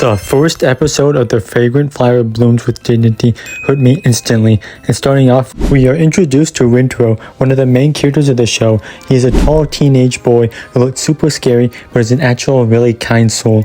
The first episode of The Fragrant Flower Blooms with Dignity hurt me instantly, and starting off, we are introduced to Rintaro, one of the main characters of the show. He is a tall teenage boy who looks super scary, but is an actual really kind soul.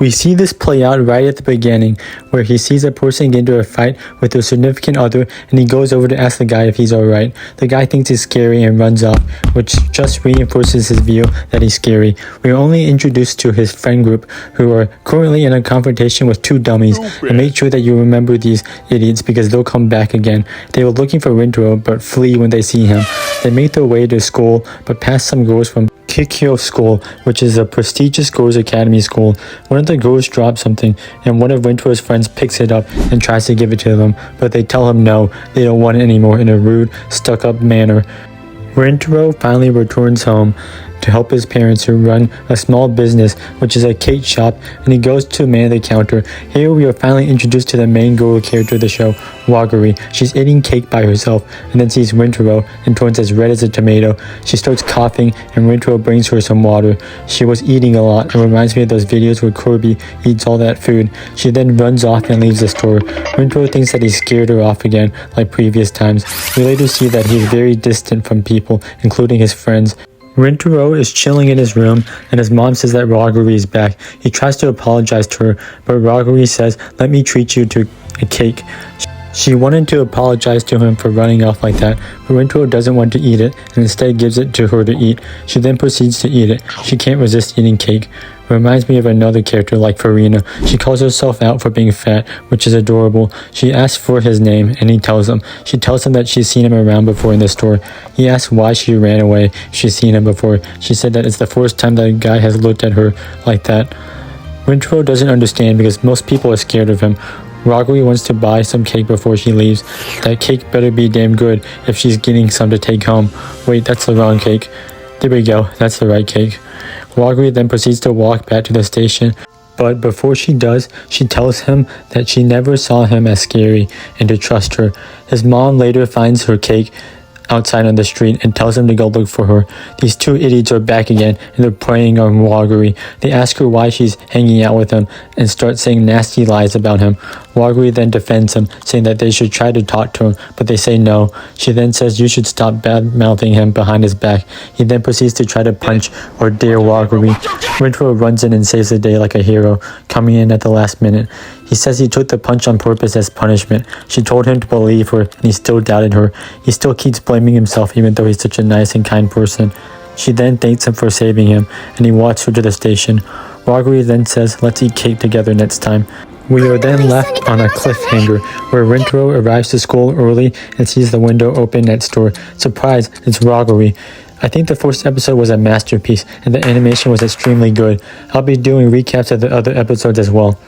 We see this play out right at the beginning, where he sees a person get into a fight with their significant other, and he goes over to ask the guy if he's alright. The guy thinks he's scary and runs off, which just reinforces his view that he's scary. We are only introduced to his friend group, who are currently in a confrontation with two dummies, and make sure that you remember these idiots because they'll come back again. They were looking for Rintaro, but flee when they see him. They make their way to school, but pass some girls from Kikyo School, which is a prestigious girls' academy school. One of the girls drops something, and one of Rintaro's friends picks it up and tries to give it to them, but they tell him no, they don't want it anymore in a rude, stuck-up manner. Rintaro finally returns home to help his parents who run a small business, which is a cake shop, and he goes to man the counter. Here we are finally introduced to the main girl character of the show, Wagari. She's eating cake by herself and then sees Rintaro and turns as red as a tomato. She starts coughing and Rintaro brings her some water. She was eating a lot. It reminds me of those videos where Kirby eats all that food. She then runs off and leaves the store. Rintaro thinks that he scared her off again like previous times. We later see that he's very distant from people, including his friends. Rintaro is chilling in his room, and his mom says that Wagari is back. He tries to apologize to her, but Wagari says, "Let me treat you to a cake." She wanted to apologize to him for running off like that, but Rintaro doesn't want to eat it and instead gives it to her to eat. She then proceeds to eat it. She can't resist eating cake. Reminds me of another character like Farina. She calls herself out for being fat, which is adorable. She asks for his name, and he tells him. She tells him that she's seen him around before in the store. He asks why she ran away. She's seen him before. She said that it's the first time that a guy has looked at her like that. Rintaro doesn't understand because most people are scared of him. Wagari wants to buy some cake before she leaves. That cake better be damn good if she's getting some to take home. Wait, that's the wrong cake. There we go, that's the right cake. Wagari then proceeds to walk back to the station, but before she does, she tells him that she never saw him as scary and to trust her. His mom later finds her cake outside on the street and tells him to go look for her. These two idiots are back again and they're preying on Wagari. They ask her why she's hanging out with him and start saying nasty lies about him. Wagari then defends him, saying that they should try to talk to him, but they say no. She then says you should stop bad-mouthing him behind his back. He then proceeds to try to punch or dare Wagari. Rintaro runs in and saves the day like a hero, coming in at the last minute. He says he took the punch on purpose as punishment. She told him to believe her, and he still doubted her. He still keeps blaming himself even though he's such a nice and kind person. She then thanks him for saving him, and he walks her to the station. Wagari then says, "Let's eat cake together next time." We are then left on a cliffhanger, where Rintaro arrives to school early and sees the window open next door. Surprise, it's Wagari. I think the first episode was a masterpiece, and the animation was extremely good. I'll be doing recaps of the other episodes as well.